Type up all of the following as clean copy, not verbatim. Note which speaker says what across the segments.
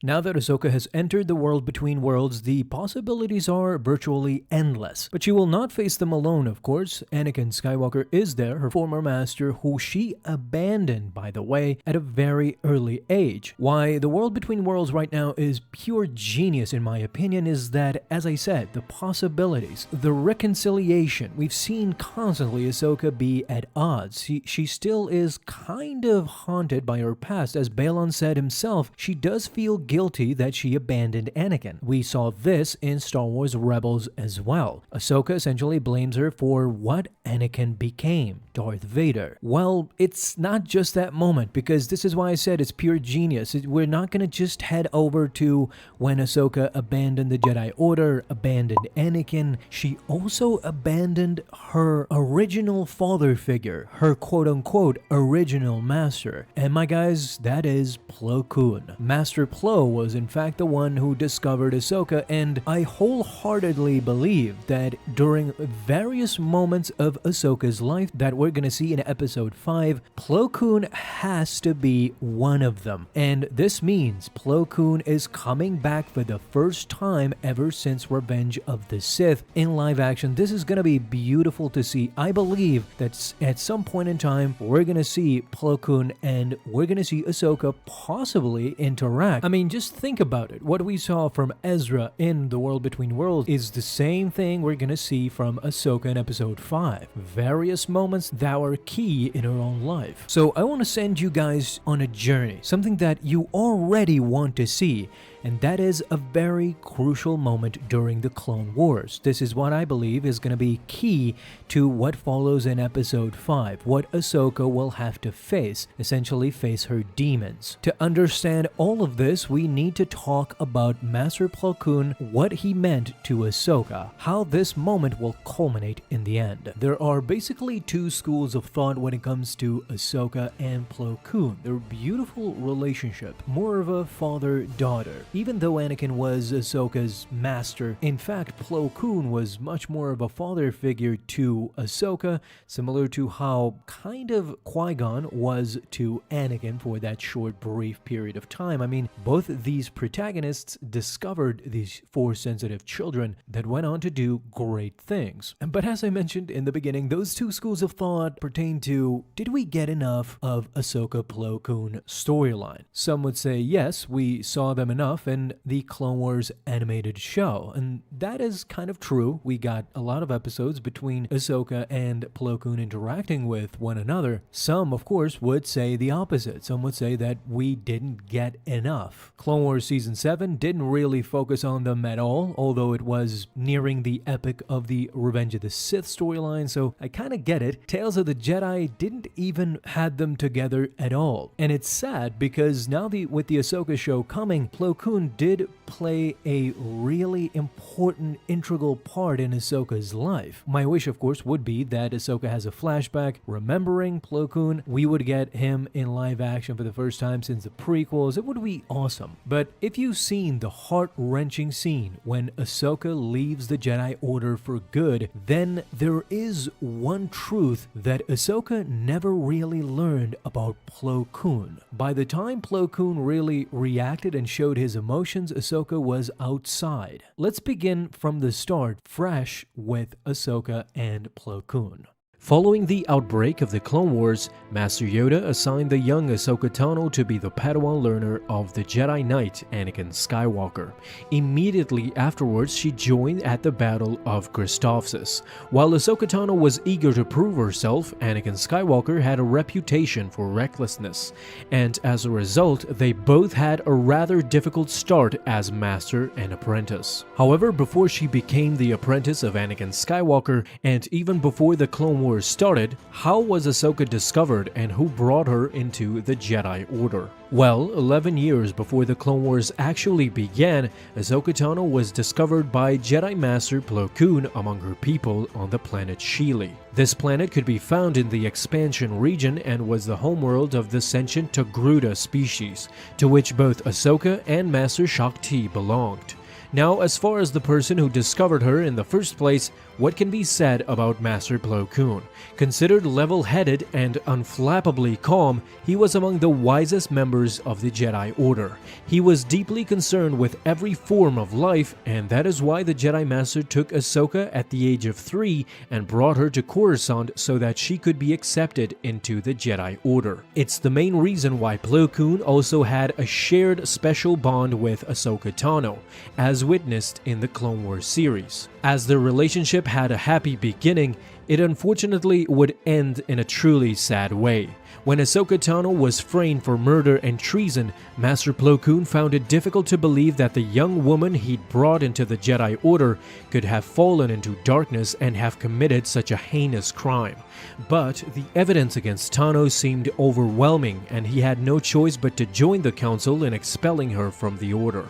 Speaker 1: Now that Ahsoka has entered the world between worlds, the possibilities are virtually endless. But she will not face them alone, of course. Anakin Skywalker is there, her former master, who she abandoned, by the way, at a very early age. Why the world between worlds right now is pure genius, in my opinion, is that, as I said, the possibilities, the reconciliation. We've seen constantly Ahsoka be at odds. She still is kind of haunted by her past. As Balon said himself, she does feel guilty that she abandoned Anakin. We saw this in Star Wars Rebels as well. Ahsoka essentially blames her for what Anakin became, Darth Vader. Well, it's not just that moment, because this is why I said it's pure genius. We're not going to just head over to when Ahsoka abandoned the Jedi Order, abandoned Anakin. She also abandoned her original father figure, her quote-unquote original master. And my guys, that is Plo Koon. Master Plo was in fact the one who discovered Ahsoka, and I wholeheartedly believe that during various moments of Ahsoka's life that we're gonna see in episode 5, Plo Koon has to be one of them. And this means Plo Koon is coming back for the first time ever since Revenge of the Sith in live action. This is gonna be beautiful to see. I believe that at some point in time we're gonna see Plo Koon and we're gonna see Ahsoka possibly interact. I mean, just think about it. What we saw from Ezra in The World Between Worlds is the same thing we're gonna see from Ahsoka in episode 5. Various moments that were key in her own life. So I want to send you guys on a journey, something that you already want to see, and that is a very crucial moment during the Clone Wars. This is what I believe is going to be key to what follows in episode 5, what Ahsoka will have to face, essentially face her demons. To understand all of this, we need to talk about Master Plo Koon, what he meant to Ahsoka, how this moment will culminate in the end. There are basically two schools of thought when it comes to Ahsoka and Plo Koon. Their beautiful relationship, more of a father-daughter. Even though Anakin was Ahsoka's master, in fact, Plo Koon was much more of a father figure to Ahsoka, similar to how kind of Qui-Gon was to Anakin for that short, brief period of time. I mean, both these protagonists discovered these Force-sensitive children that went on to do great things. But as I mentioned in the beginning, those two schools of thought pertain to, did we get enough of Ahsoka Plo Koon storyline? Some would say yes, we saw them enough in the Clone Wars animated show, and that is kind of true. We got a lot of episodes between Ahsoka and Plo Koon interacting with one another. Some, of course, would say the opposite. Some would say that we didn't get enough. Clone Wars Season 7 didn't really focus on them at all, although it was nearing the epic of the Revenge of the Sith storyline, so I kind of get it. Tales of the Jedi didn't even had them together at all. And it's sad because now with the Ahsoka show coming, Plo Koon did play a really important, integral part in Ahsoka's life. My wish, of course, would be that Ahsoka has a flashback remembering Plo Koon. We would get him in live action for the first time since the prequels. It would be awesome. But if you've seen the heart-wrenching scene when Ahsoka leaves the Jedi Order for good, then there is one truth that Ahsoka never really learned about Plo Koon. By the time Plo Koon really reacted and showed his emotions, Ahsoka was outside. Let's begin from the start, fresh with Ahsoka and Plo Koon. Following the outbreak of the Clone Wars, Master Yoda assigned the young Ahsoka Tano to be the Padawan learner of the Jedi Knight Anakin Skywalker. Immediately afterwards, she joined at the Battle of Christophsis. While Ahsoka Tano was eager to prove herself, Anakin Skywalker had a reputation for recklessness, and as a result, they both had a rather difficult start as master and apprentice. However, before she became the apprentice of Anakin Skywalker, and even before the Clone Wars started, how was Ahsoka discovered and who brought her into the Jedi Order? Well, 11 years before the Clone Wars actually began, Ahsoka Tano was discovered by Jedi Master Plo Koon among her people on the planet Sheely. This planet could be found in the Expansion region and was the homeworld of the sentient Togruta species, to which both Ahsoka and Master Shaak Ti belonged. Now, as far as the person who discovered her in the first place, what can be said about Master Plo Koon? Considered level-headed and unflappably calm, he was among the wisest members of the Jedi Order. He was deeply concerned with every form of life, and that is why the Jedi Master took Ahsoka at the age of 3 and brought her to Coruscant so that she could be accepted into the Jedi Order. It's the main reason why Plo Koon also had a shared special bond with Ahsoka Tano, as witnessed in the Clone Wars series. As their relationship had a happy beginning, it unfortunately would end in a truly sad way. When Ahsoka Tano was framed for murder and treason, Master Plo Koon found it difficult to believe that the young woman he'd brought into the Jedi Order could have fallen into darkness and have committed such a heinous crime. But the evidence against Tano seemed overwhelming, and he had no choice but to join the Council in expelling her from the Order.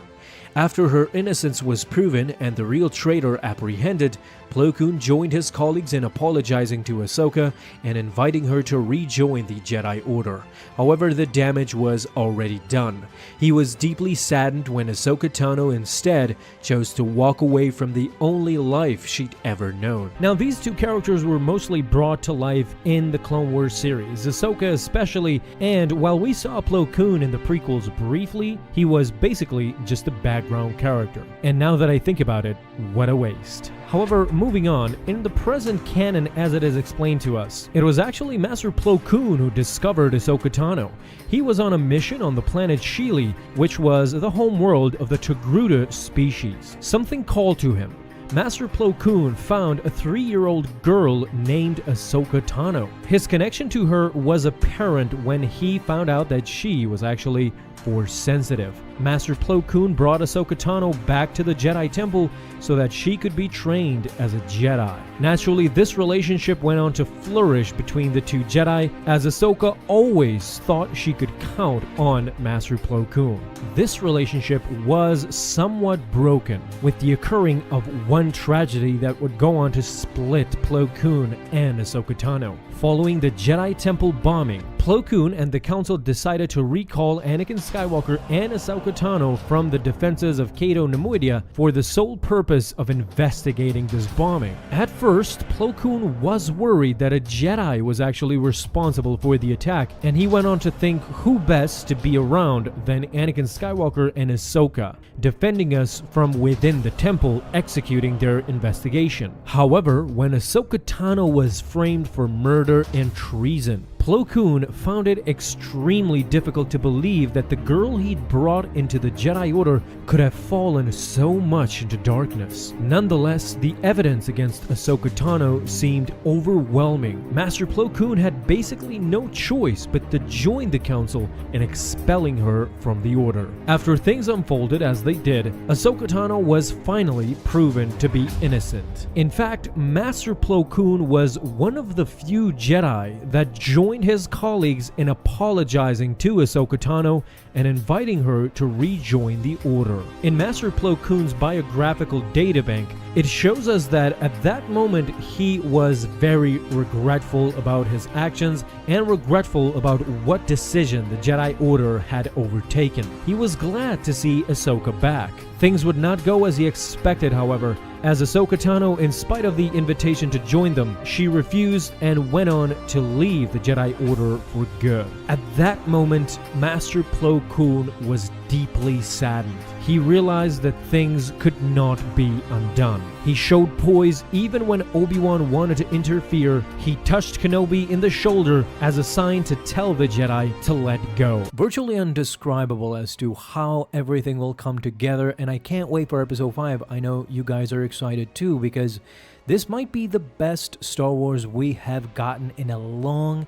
Speaker 1: After her innocence was proven and the real traitor apprehended, Plo Koon joined his colleagues in apologizing to Ahsoka and inviting her to rejoin the Jedi Order. However, the damage was already done. He was deeply saddened when Ahsoka Tano instead chose to walk away from the only life she'd ever known. Now, these two characters were mostly brought to life in the Clone Wars series, Ahsoka especially, and while we saw Plo Koon in the prequels briefly, he was basically just a background character. And now that I think about it, what a waste. However, moving on, in the present canon as it is explained to us, it was actually Master Plo Koon who discovered Ahsoka Tano. He was on a mission on the planet Sheely, which was the home world of the Togruta species. Something called to him. Master Plo Koon found a 3-year-old girl named Ahsoka Tano. His connection to her was apparent when he found out that she was actually Force sensitive. Master Plo Koon brought Ahsoka Tano back to the Jedi Temple so that she could be trained as a Jedi. Naturally, this relationship went on to flourish between the two Jedi, as Ahsoka always thought she could count on Master Plo Koon. This relationship was somewhat broken, with the occurring of one tragedy that would go on to split Plo Koon and Ahsoka Tano. Following the Jedi Temple bombing, Plo Koon and the Council decided to recall Anakin Skywalker and Ahsoka Tano from the defenses of Cato Nemoidia for the sole purpose of investigating this bombing. At first, Plo Koon was worried that a Jedi was actually responsible for the attack, and he went on to think who best to be around than Anakin Skywalker and Ahsoka, defending us from within the temple, executing their investigation. However, when Ahsoka Tano was framed for murder and treason, Plo Koon found it extremely difficult to believe that the girl he'd brought into the Jedi Order could have fallen so much into darkness. Nonetheless, the evidence against Ahsoka Tano seemed overwhelming. Master Plo Koon had basically no choice but to join the Council in expelling her from the Order. After things unfolded as they did, Ahsoka Tano was finally proven to be innocent. In fact, Master Plo Koon was one of the few Jedi that joined his colleagues in apologizing to Ahsoka Tano and inviting her to rejoin the Order. In Master Plo Koon's biographical databank, it shows us that at that moment he was very regretful about his actions and regretful about what decision the Jedi Order had overtaken. He was glad to see Ahsoka back. Things would not go as he expected, however, as Ahsoka Tano, in spite of the invitation to join them, she refused and went on to leave the Jedi Order for good. At that moment, Master Plo Koon was deeply saddened. He realized that things could not be undone. He showed poise even when Obi-Wan wanted to interfere. He touched Kenobi in the shoulder as a sign to tell the Jedi to let go. Virtually undescribable as to how everything will come together, and I can't wait for episode 5. I know you guys are excited too, because this might be the best Star Wars we have gotten in a long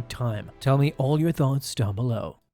Speaker 1: time. Tell me all your thoughts down below.